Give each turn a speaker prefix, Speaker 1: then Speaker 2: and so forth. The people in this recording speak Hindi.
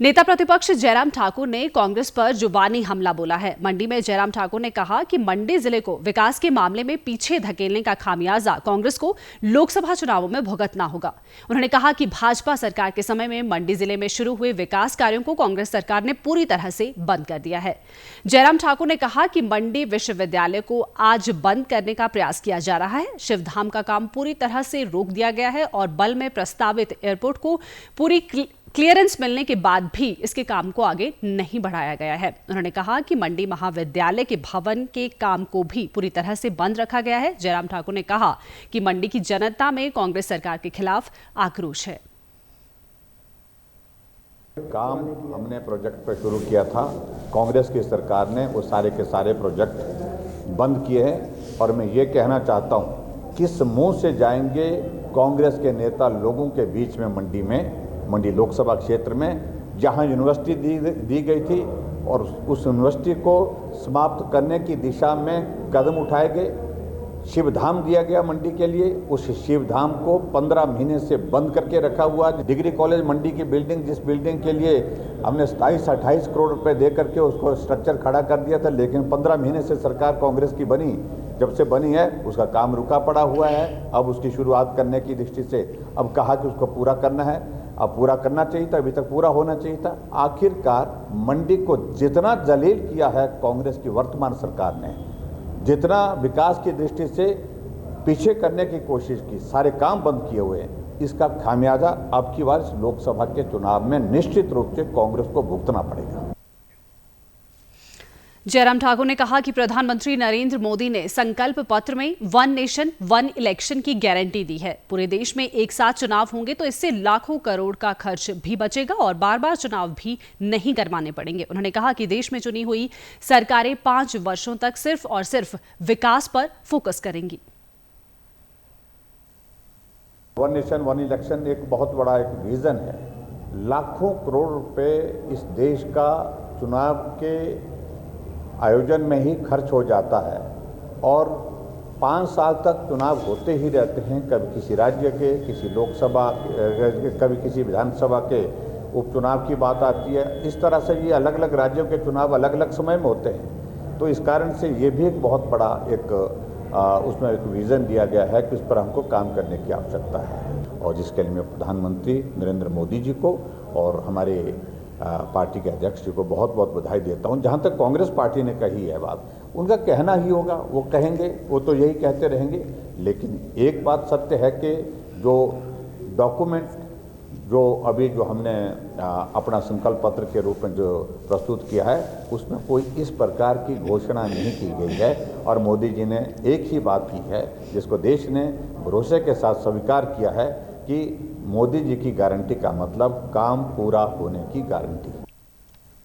Speaker 1: नेता प्रतिपक्ष जयराम ठाकुर ने कांग्रेस पर जुबानी हमला बोला है। मंडी में जयराम ठाकुर ने कहा कि मंडी जिले को विकास के मामले में पीछे धकेलने का खामियाजा कांग्रेस को लोकसभा चुनावों में भुगतना होगा। उन्होंने कहा कि भाजपा सरकार के समय में मंडी जिले में शुरू हुए विकास कार्यों को कांग्रेस सरकार ने पूरी तरह से बंद कर दिया है। जयराम ठाकुर ने कहा कि मंडी विश्वविद्यालय को आज बंद करने का प्रयास किया जा रहा है। शिवधाम का काम पूरी तरह से रोक दिया गया है और बल में प्रस्तावित एयरपोर्ट को पूरी क्लियरेंस मिलने के बाद भी इसके काम को आगे नहीं बढ़ाया गया है। उन्होंने कहा कि मंडी महाविद्यालय के भवन के काम को भी पूरी तरह से बंद रखा गया है। जयराम ठाकुर ने कहा कि मंडी की जनता में कांग्रेस सरकार के खिलाफ आक्रोश है।
Speaker 2: काम हमने प्रोजेक्ट पर शुरू किया था, कांग्रेस की सरकार ने वो सारे के सारे प्रोजेक्ट बंद किए हैं। और मैं ये कहना चाहता हूँ, किस मुंह से जाएंगे कांग्रेस के नेता लोगों के बीच में मंडी लोकसभा क्षेत्र में, जहां यूनिवर्सिटी दी गई थी और उस यूनिवर्सिटी को समाप्त करने की दिशा में कदम उठाए गए। शिवधाम दिया गया मंडी के लिए, उस शिवधाम को 15 महीने से बंद करके रखा हुआ। डिग्री कॉलेज मंडी की बिल्डिंग, जिस बिल्डिंग के लिए हमने 27-28 करोड़ रुपए दे करके उसको स्ट्रक्चर खड़ा कर दिया था, लेकिन 15 महीने से सरकार कांग्रेस की बनी, जब से बनी है उसका काम रुका पड़ा हुआ है। अब उसकी शुरुआत करने की दृष्टि से अब कहा कि उसको पूरा करना है। अब पूरा करना चाहिए था, अभी तक पूरा होना चाहिए था। आखिरकार मंडी को जितना जलील किया है कांग्रेस की वर्तमान सरकार ने, जितना विकास की दृष्टि से पीछे करने की कोशिश की, सारे काम बंद किए हुए हैं, इसका खामियाजा अब की बार लोकसभा के चुनाव में निश्चित रूप से कांग्रेस को भुगतना पड़ेगा।
Speaker 1: जयराम ठाकुर ने कहा कि प्रधानमंत्री नरेंद्र मोदी ने संकल्प पत्र में 1 नेशन 1 इलेक्शन की गारंटी दी है। पूरे देश में एक साथ चुनाव होंगे तो इससे लाखों करोड़ का खर्च भी बचेगा और बार-बार चुनाव भी नहीं करवाने पड़ेंगे। उन्होंने कहा कि देश में चुनी हुई सरकारें 5 वर्षों तक सिर्फ और सिर्फ विकास पर फोकस करेंगी।
Speaker 2: 1 नेशन 1 इलेक्शन एक बहुत बड़ा एक विजन है। लाखों करोड़ रुपए इस देश का चुनाव के आयोजन में ही खर्च हो जाता है और 5 साल तक चुनाव होते ही रहते हैं। कभी किसी राज्य के, किसी लोकसभा, कभी किसी विधानसभा के उपचुनाव की बात आती है। इस तरह से ये अलग अलग राज्यों के चुनाव अलग अलग समय में होते हैं। तो इस कारण से ये भी एक बहुत बड़ा उसमें एक विज़न दिया गया है कि उस पर हमको काम करने की आवश्यकता है। और जिसके लिए मैं प्रधानमंत्री नरेंद्र मोदी जी को और हमारे पार्टी के अध्यक्ष जी को बहुत बहुत बधाई देता हूं। जहां तक कांग्रेस पार्टी ने कही है बात, उनका कहना ही होगा, वो कहेंगे, वो तो यही कहते रहेंगे। लेकिन एक बात सत्य है कि जो डॉक्यूमेंट जो हमने अपना संकल्प पत्र के रूप में जो प्रस्तुत किया है, उसमें कोई इस प्रकार की घोषणा नहीं की गई है। और मोदी जी ने एक ही बात की है जिसको देश ने भरोसे के साथ स्वीकार किया है कि मोदी जी की गारंटी का मतलब काम पूरा होने की गारंटी है।